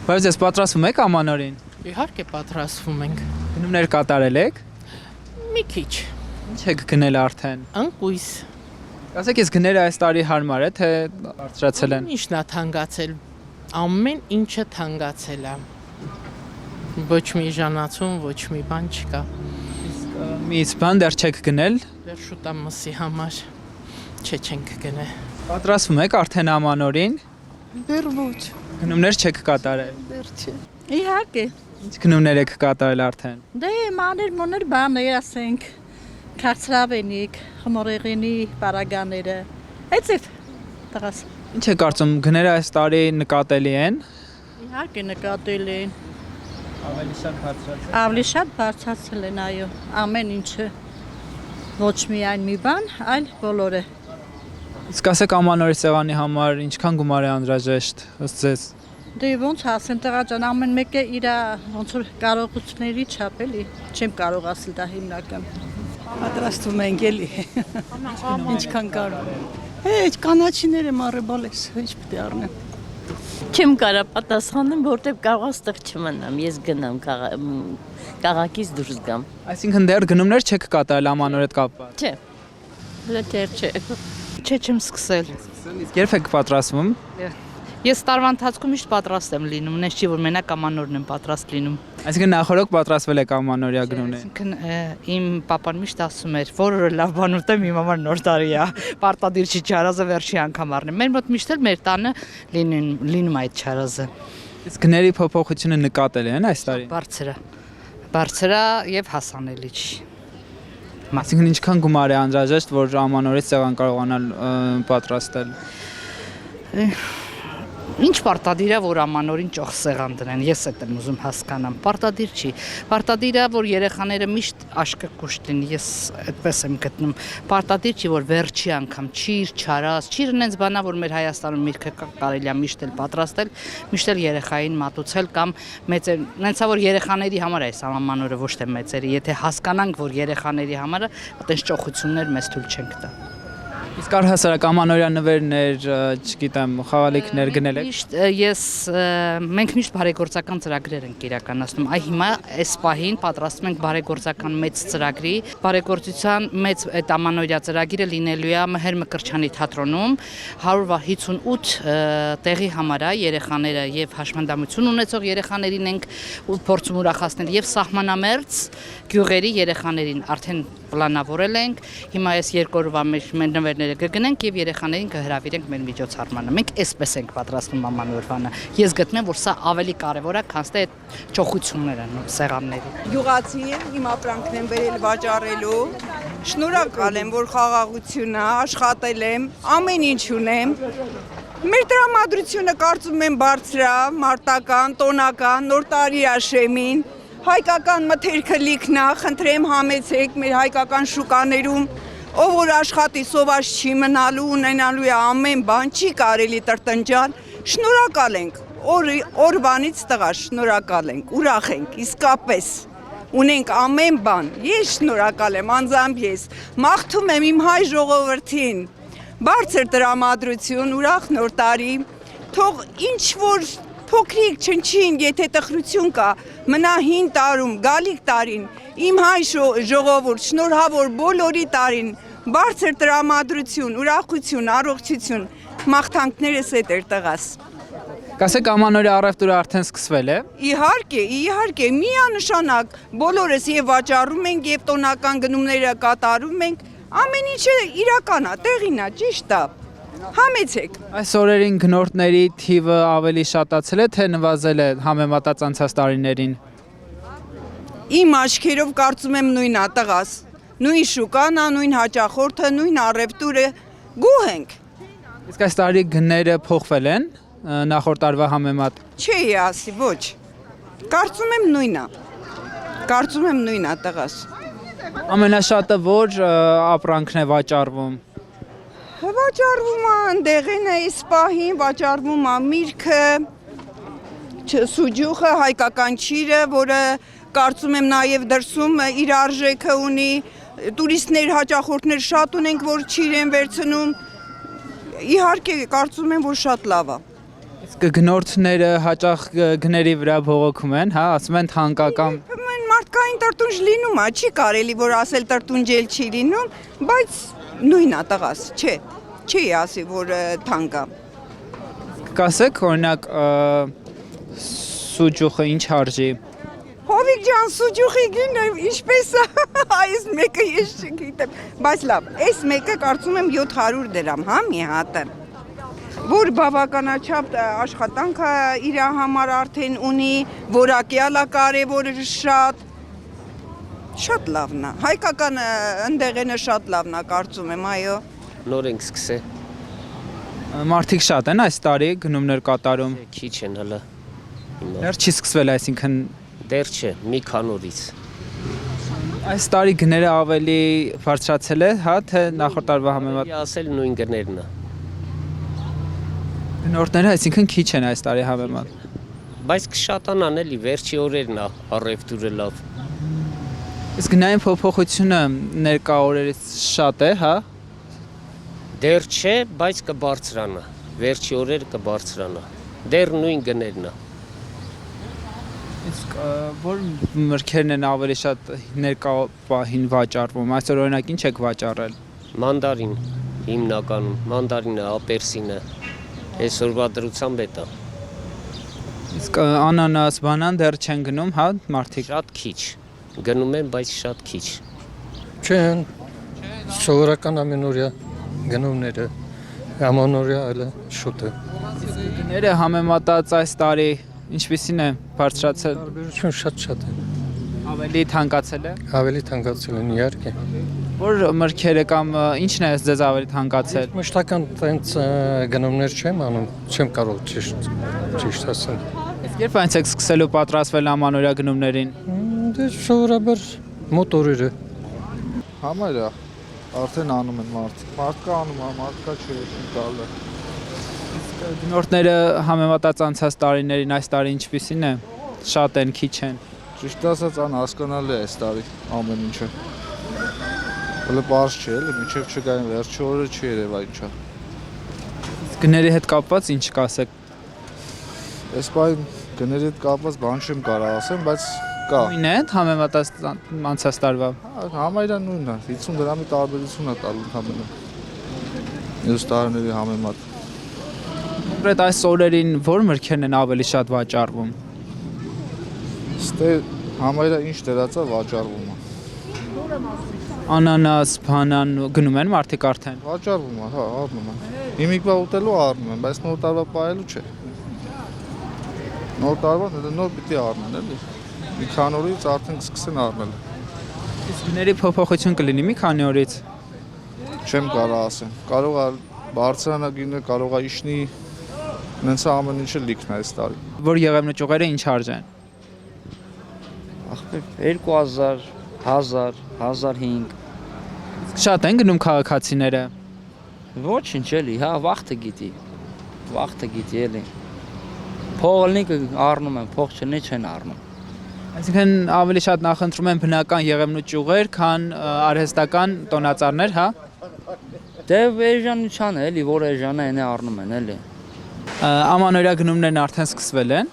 Բայց ես պատրաստվում եք ամանորին։ Իհարկե պատրաստվում ենք։ Գնումներ կատարել եք։ Մի քիչ։ Ինչ եք գնել արդեն։ Ընկույս։ Ասեք, ես գները այս տարի հարմար է, թե բարձրացել են։ Ինչն է թանկացել։ Ամեն ինչը թանկացել է։ Ոչ մի ժանացում, ոչ մի բան չկա։ Միս բան դեռ չեք գնել։ Դեռ շուտ է մսի համար։ Չենք գնե։ Պատրաստվում եք արդեն ամանորին։ Դեռ ոչ, Գնումներ չեք կատարել։ դեռ չէ։ Իհարկե։ Ինչ գնումներ եք կատարել արդեն։ Դե մաներ բաներ ասենք, քաղցրավենիք, խմորեղենի պարագաները։ Էցիվ տղաս։ Ինչ եք կարծում, գները այս տարի նկատելի են։ Իհարկե նկատել են։ Ավելի շատ բարձրացել։ Ավելի շատ բարձրացել են, այո, ամեն ինչը։ Ոչ միայն մի բան, այլ բոլորը։ Իսկ ասեք ամանորի սեղանի համար ինչքան գումար է անհրաժեշտ ըստ ձեզ։ Դե ոնց ասեմ, տղա ջան, ամեն մեկը իր ոնց որ կարողությունների չափ էլի։ Չեմ կարող ասել դա հիմնական։ Պատրաստվում ենք էլի։ Ինչքան կարող։ Հետ կանաչիները մարեբալես, ինչ պետք է առնեմ։ Չեմ կարա պատասխանեմ, որտեղ կարող աստեղ չմնամ, ես գնամ քաղաքից դուրս գամ։ Այսինքն դեռ գնումներ չեք կատարել ամանոր հետ կապված։ Չէ։ Դեռ չէ։ Չեմ սկսել։ Իսկ երբ եք պատրաստվում։ Ես տարվա ընթացքում միշտ պատրաստ եմ լինում, նես չի որ մենակ ամանորն եմ պատրաստ լինում։ Այսինքն նախորդ պատրաստվել եք ամանորյա գնումներին։ Այսինքն իմ papan միշտ ասում էր, որ լավ բան ուտեմ, իմ համար նոր տարի է, պարտադիր չի չարազը վերջի անգամ առնեմ։ Մեր մոտ միշտ էլ մեր տանը լինում այդ չարազը։ Իսկ գների փոփոխությունը նկատել են այս տարի։ Բարձր է եւ հասանելի չի։ Այսինքն ինչքան գումար է անհրաժեշտ, որ ամանորից սեղան կարողանալ պատրաստել։ Ինչ պարտադիր է, որ ամանորին ճոխ սեղան դնեն, ես այդ եմ ուզում հասկանամ, պարտադիր չի, պարտադիր է, որ երեխաները միշտ աշկը կուշտ լինի, ես այդպես եմ գտնում, պարտադիր չի, որ վերջի անգամ չիր, չարած, չիր նենց բանա, որ մեր Հայաստանում միրգը կարելի է միշտ էլ պատրաստել, միշտ էլ երեխային մատուցել կամ մեծեր, նենցա որ երեխաների համար է այս ամանորը ոչ թե մեծերի, եթե հասկանանք, որ երեխաների համար է, այդպես ճոխություններ մեզ թույլ չենք տա։ Իսկ առհասարակ ամանորյա նվերներ, չգիտեմ, խաղալիքներ գնել եք։ Մենք միշտ բարեգործական ծրագրեր ենք իրականացնում։ Այ հիմա այս պահին պատրաստում ենք բարեգործական մեծ ծրագրի։ Բարեգործության մեծ այդ ամանորյա ծրագիրը լինելու է Մհեր Մկրտչյանի թատրոնում 158 տեղի համար է երեխաները եւ հաշմանդամություն ունեցող երեխաներին ենք փորձում ուրախացնել եւ սահմանամերձ գյուղերի երեխաներին արդեն պլանավորել ենք։ Հիմա այս երկու օրվա մեջ մեր նվերները կգնենք եւ երեխաներին կհրավիրենք մեր միջոցառմանը։ Մենք այսպես ենք պատրաստում ամանորվանը։ Ես գտնում եմ, որ սա ավելի կարեւոր է, քան թե այդ ճոխությունները սեղանների։ Գյուղացի եմ, իմ ապրանքն եմ վերել վաճառելու։ Շնորհակալ եմ, որ խաղաղություն է, աշխատել եմ, ամեն ինչ ունեմ։ Մեր տրամադրությունը կարծում եմ բարձր է, մարտական, տոնական, նոր տարի աշեմին։ Հայկական մթերքը լիքն է, խնդրեմ համեցեք մեր հայկական շուկաներում, ով որ աշխատի սոված չի մնալու, ունենալու է ամեն բան, չի կարելի տրտնջալ, շնորհակալ ենք, օրվանից տղա շնորհակալ ենք, ուրախ ենք, իսկապես, ունենք ամեն բան, ես շնորհակալ եմ, անձամբ ես, մաղթում եմ իմ հայ ժողովրդին, բարձր տրամադրություն, ուրախ նոր տարի, թող ինչ որ փոքրիկ չնչին, եթե տխրություն կա, մնա հին տարում, գալիք տարին, իմ հայ ժողովուրդ, շնորհավոր բոլորի տարին, բարձր տրամադրություն, ուրախություն, առողջություն, մաղթանքներս հետ էր տղաս։ Կասեք ամանորյա առևտուրը արդեն սկսվել է։ Իհարկե, միանշանակ, բոլորս եւ վաճառում ենք եւ տոնական գնումները կատարում ենք, ամեն ինչը իրական է, տեղին է, ճիշտ է։ Համեցեք։ Այս օրերին գնորդների թիվը ավելի շատացել է, թե նվազել է համեմատած անցած տարիներին։ Իմ աչքերով կարծում եմ նույնն է տղաս։ Նույն շուկան է, նույն հաճախորդը, նույն առևտուրը, գոհ ենք։ Իսկ այս տարի գները փոխվել են նախորդ տարվա համեմատ։ Չի ասի, ոչ։ Կարծում եմ նույնն է տղաս։ Ամենաշատը որ ապրանքն է վաճառվում։ Վաճառվում է ընդեղեն է այս պահին, վաճառվում է միրգը, սուջուխը, հայկական չիրը, որը կարծում եմ նաև դրսում իր արժեքը ունի, տուրիստներ, հաճախորդներ շատ ունենք, որ չիր են վերցնում, իհարկե կարծում եմ, որ շատ լավ է։ Իսկ գնորդները հաճախ գների վրա բողոքում են, հա, ասում են թանկական։ Մեն մարդկային տրտունջ լինում է, չի կարելի որ ասել տրտունջել չի լինում, բայց նույնն է տղաս, չէ։ Չի ասի որ թանկ է։ Կասեք, օրինակ, սուջուխը ինչ արժի։ Հովիկ ջան, սուջուխի գինը ինչպես է, այս մեկը ես չգիտեմ, բայց լավ, այս մեկը կարծում եմ 700 դրամ, հա, մի հատը։ Որ բավականաչափ աշխատանքը իր համար արդեն ունի, որակյալ է կարևոր շատ լավն է։ Հայկական ընդեղենը շատ լավն է, կարծում եմ, այո։ Նոր ենք սկսել, Մարդիկ շատ են այս տարի գնումներ կատարում։ քիչ են հələ։ Դեռ չի սկսվել, այսինքն Դեռ չէ, մի քան օրից։ այս տարի գները ավելի բարձրացել է, հա, թե նախորդ տարվա համեմատ։ Ասել նույն գներն է։ Գնորդները այսինքն քիչ են այս տարի համեմատ։ Բայց կշատանան էլի, վերջի օրերն է, առևտուրը լավ։ Իսկ գնային փոփոխությունը ներկա օրերից շատ է, հա։ Դեռ չէ, բայց կբարձրանա։ Վերջի օրերը կբարձրանա։ Դեռ նույն գներն է։ Իսկ որ մրգերն են ավելի շատ ներկա պահին վաճառվում, այսօր օրինակ ինչ եք վաճառել։ Մանդարին հիմնականում, մանդարինը, ապերսինը, այսօրվա դրությամբ է դա։ Իսկ անանաս, բանան դեռ չեն գնում, հա, մարդիկ։ Շատ քիչ։ Գնում են, բայց շատ քիչ։ Չեն, սովորական ամենօրյա գնումները, ամանօրյա այլ շուտ է։ Գները համեմատած այս տարի ինչպիսին է բարձրացել։ Տարբերություն շատ է, Ավելի թանկացել է։ ավելի թանկացել են իհարկե։ Որ մրգերը կամ ինչն է ձեզ ավելի թանկացել։ Մշտական տենց գնումներ չեմ անում, չեմ կարող ճիշտ ասել։ Իսկ երբ այնց եք սկսելու պատրաստվել ամանորյա գնումներին։ Դե սովորաբար մոտ օրերը։ Համարյա արդեն անում են մարդկա անում է, մարդկա չէ տալը։ Գնորդները համեմատած անցած տարիներին այս տարի ինչպիսին է։ Շատ են, քիչ են։ Ճիշտ ասած անհասկանալի է այս տարի ամեն ինչը։ Հələ բարձ չէ, էլի մինչև չգային վերջի օրը չի երևա ինչա։ Գների հետ կապված ինչ կասեք։ Այս բան գների հետ կապված բան չեմ կարող ասեմ, բայց կա։ Նույնն է, համեմատած անցած տարվա։ Համարյա նույնն է, 50 դրամի տարբերություն է տալու ընդհանրապես։ Մյուս տարիների համեմատ։ Կոնկրետ այս օրերին որ մրգերն են ավելի շատ վաճառվում։ Ստե համարյա ինչ դրածա վաճառվում է։ Անանաս, բանան գնում են մարդիկ արդեն։ Վաճառվում է, հա, առնում են։ Հիմիկվա ուտելու առնում են, բայց նոր տարվա պահելու չէ։ Նոր տարվա նոր պիտի առնեն, էլի։ Մի քանի օրից արդեն կսկսեն առնել։ Իսկ գների փոփոխություն կլինի մի քանի օրից։ Չեմ կարող ասեմ։ Կարող է բարձրանա գինը, կարող է իջնի։ Նենց ամեն ինչը լիքն է այս տարի։ Որ եղևնուճյուղերը ինչ արժ են։ Ախպեր 2000, 1000, 1005։ Շատ են գնում քաղաքացիները։ Ոչինչ էլի, հա, վախտը գիտի էլի։ Փողլնիկը առնում են, փող չնի չեն առնում։ Այսինքն ավելի շատ նախընտրում են բնական եղևնուճյուղեր, քան արհեստական տոնածառներ, հա։ Դե էժանության է էլի, որ էժանը այն է առնում են էլի։ Ամանորյա գնումներն արդեն սկսվել են։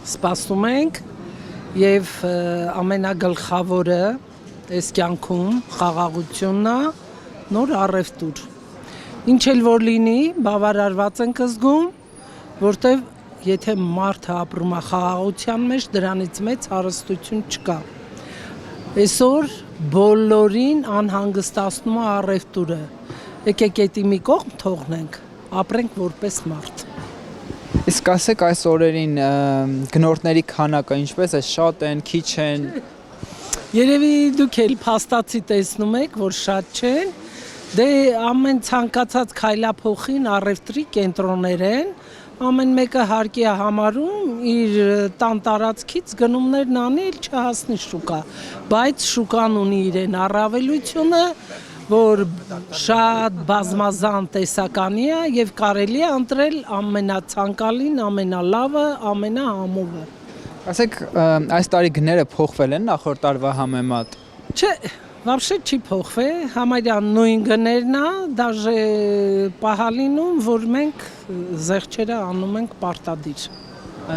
Սպասում ենք եւ ամենագլխավորը այս կյանքում խաղաղությունն է, նոր առևտուր։ Ինչ էլ որ լինի, բավարարված ենք զգում, որտեվ եթե մարդը ապրում է խաղաղության մեջ, դրանից մեծ հարստություն չկա։ Այսօր բոլորին անհանգստացնում է առևտուրը։ Եկեք էդի մի կողմ թողնենք, ապրենք որպես մարդ։ Իսկ ասեք այս օրերին գնորդների քանակը ինչպես է, շատ են, քիչ են։ Երևի դուք էլ փաստացի տեսնում եք, որ շատ չեն։ Դե ամեն ցանկացած քայլափոխին առևտրի կենտրոններ են, ամեն մեկը հարկի է համարում իր տան տարածքից գնումներն անի, չհասնի շուկա, բայց շուկան ունի իրեն առավելությունը, որ շատ բազմազան տեսականի է եւ կարելի է ընտրել ամենացանկալին, ամենալավը, ամենահամովը։ Ասեք այս տարի գները փոխվել են նախորդ տարվա համեմատ։ Չէ, Вообще չի փոխվել, համարյա նույն գներն է, դաժե պահալինում, որ մենք զեղչերը անում ենք պարտադիր։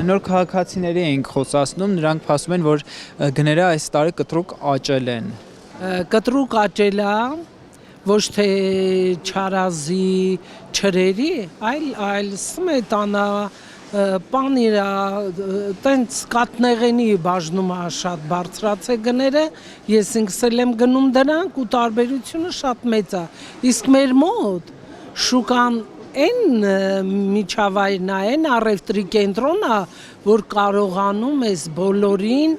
Նոր քաղաքացիների ենք խոսացնում, նրանք փաստում են, որ գները այս տարի կտրուկ աճել են։ Կտրուկ աճել է, ոչ թե չարազի չրերի, այլ սմետանա, պանիրա, տենց կատնեղենի բաժնում է շատ բարձրացել գները, ես ինքսել եմ գնում դրանք ու տարբերությունը շատ մեծ է, իսկ մեր մոտ շուկան այն միջավայրն է, այն առևտրի կենտրոնն է, որ կարողանում ես բոլորին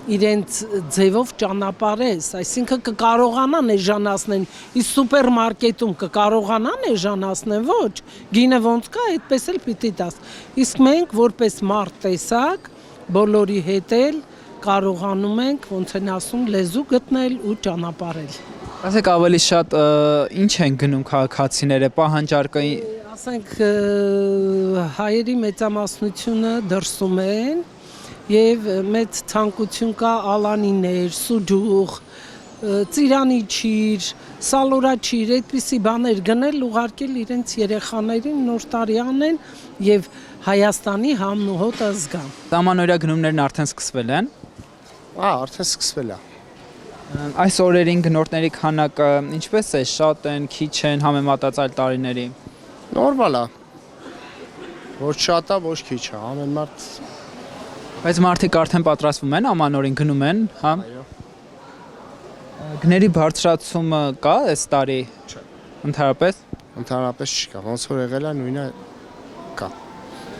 իրենց ձևով ճանապարհես, այսինքն կկարողանան էժանացնեն, իսկ սուպերմարկետում կկարողանան էժանացնեն, ոչ, գինը ոնց կա, այդպես էլ պիտի տաս։ Իսկ մենք որպես մարդ տեսակ, բոլորի հետ էլ կարողանում ենք, ոնց են ասում, լեզու գտնել ու ճանապարհել։ Ասեք ավելի շատ ինչ են գնում քաղաքացիները, պահանջարկը ասենք հայերի մեծամասնությունը դրսում են եւ մեծ ցանկություն կա ալանիներ, սուջուղ, ծիրանի ճիր, սալորա ճիր, այդպիսի բաներ գնել ուղարկել իրենց երեխաներին նոր տարի անեն եւ Հայաստանի համն ու հոտը զգան։ Ամանորյա գնումներն արդեն սկսվել են։ Արդեն սկսվել է։ Այս օրերին գնորդների քանակը ինչպես է, շատ են, քիչ են համեմատած այլ տարիների։ Նորմալ է։ Ոչ շատ է, ոչ քիչ է, ամեն մարդ Բայց մարդիկ արդեն պատրաստվում են, ամանորին գնում են, հա։ Գների բարձրացումը կա այս տարի։ Չէ։ Ընդհանրապես։ Ընդհանրապես չկա, ոնց որ եղել է նույնը կա։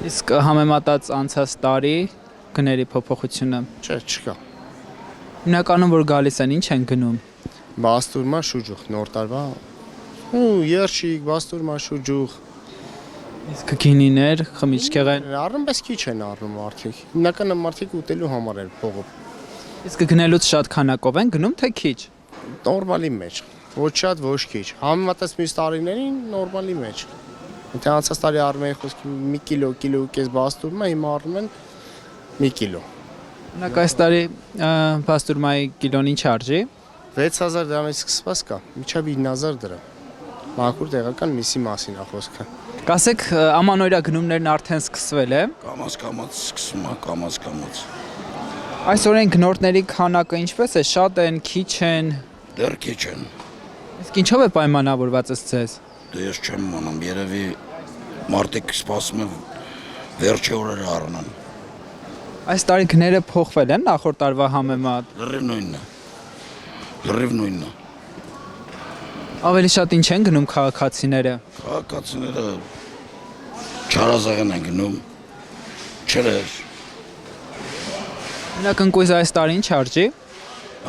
Իսկ համեմատած անցած տարի գների փոփոխությունը։ Չէ, չկա։ Հիմնականում որ գալիս են, ինչ են գնում։ Բաստուրմա շուջուղ, նոր տարվա ու երջիկ, բաստուրմա շուջուղ։ Իսկ գինիներ, խմիչքեր Առնում պես քիչ են առնում մարդիկ։ Հիմնականը մարդիկ ուտելու համար են փողը։ Իսկ գնելուց շատ քանակով են գնում, թե քիչ։ Նորմալի մեջ։ Ոչ շատ, ոչ քիչ։ Համեմատած մյուս տարիներին նորմալի մեջ։ Եթե անցած տարի առնում էին խոսքի 1 կիլո, կիլո ու կես բաստուրմա, հիմա առնում են 1 կիլո։ Օրինակ այս տարի բաստուրմայի կիլոն ինչ արժի։ 6000 դրամից սկսված կա, մինչև 9000 դրամ։ Մաքուր տեղական միսի մասին է խոսքը։ Կասեք ամանորյա գնումներն արդեն սկսվել է։ Կամաց սկսում է, կամաց։ Այսօրեն գնորդների քանակը ինչպես է, շատ են, քիչ են։ Դեռ քիչ են։ Իսկ ինչով է պայմանավորված ձեզ։ Դե ես չեմ իմանում, երևի մարդիկ սպասում են վերջի օրերը առնան։ Այս տարի գները փոխվել են նախորդ տարվա համեմատ։ Լրիվ նույնն է։ Ավելի շատ ինչ են գնում քաղաքացիները։ Քաղաքացիները չարազեղեն են գնում, չրեր։ Օրինակ ընկույզը այս տարի ինչ արժի։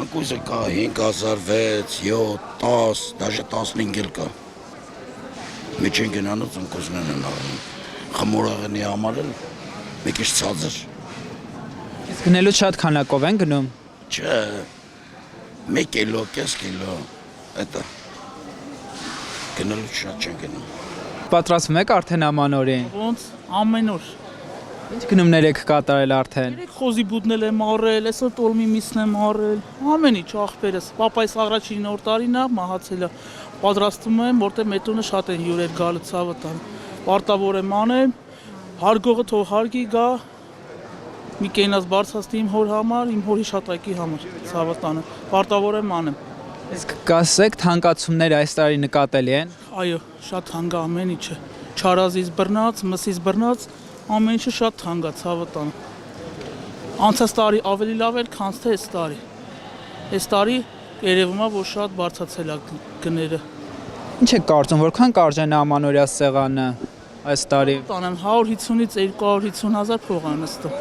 Ընկույզը կա 5000, 6, 7, 10, դաժե 15 էլ կա։ Միջին գնանոց ընկույզներն են առնում։ Խմորեղենի համար էլ մի քիչ ցածր։ Իսկ գնելու շատ քանակով են գնում։ Չէ, 1 կիլո, կես կիլո, էտա։ Գնալու շատ չեն գնում։ Պատրաստվում եք արդեն ամանորին։ Ոնց ամեն օր։ Ինչ գնումներ եք կատարել արդեն։ Խոզի բուդնել եմ առել, այսօր տոլմի միսն եմ առել։ Ամեն ինչ աղբերս։ Պապայս առաջին նոր տարին է, մահացել է։ Պատրաստվում եմ, որտեղ մետրոնը շատ են հյուրեր գալու ցավը տան։ Պարտավոր եմ անեմ, հարգողը թող հարգի գա։ Մի կենաց բարձրացնի իմ հոր համար, իմ հորի շատակի համար, ցավը տանը։ Պարտավոր եմ անեմ։ Իսկ կասեք թանկացումները այս տարի նկատելի են։ Այո, շատ թանկ է ամեն ինչը։ Չարազից բռնած, մսից բռնած, ամեն ինչը շատ թանկ է, ցավը տանը։ Անցած տարի ավելի լավ էր, քան թե այս տարի։ Այս տարի երևում է, որ շատ բարձրացել է գները։ Ինչ եք կարծում, որքան կարժեն է ամանորյա սեղանը այս տարի։ Տանեմ 150-ից 250 հազար փող է նստում։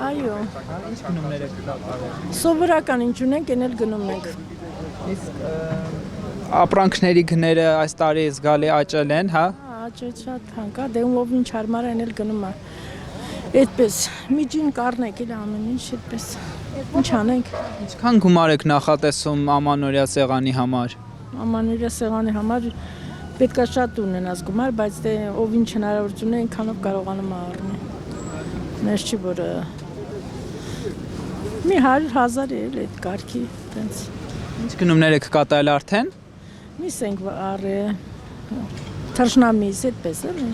Այո։ Ինչ գնումներ եք կատարել։ Սովորական ինչ ունենք, այն էլ գնում ենք։ Իսկ ապրանքների գները այս տարի զգալի աճել են, հա։ Աճել շատ թանկ է, դե ով ինչ հարմար է, այն էլ գնում է։ Այդպես, միջին կառնեք էլ ամեն ինչ այդպես։ Ինչ անենք։ Ինչքան գումար եք նախատեսում ամանորյա սեղանի համար։ Ամանորյա սեղանի համար պետքա շատ ունենաս գումար, բայց դե ով ինչ հնարավորություն ունի, այնքանով կարողանում է առնել։ Մեզ չի որ մի 100,000 էլ այդ կարգի տենց։ Ինչ գնումներ եք կատարել արդեն։ Միս ենք առել թռշնամիս այդպես էլի։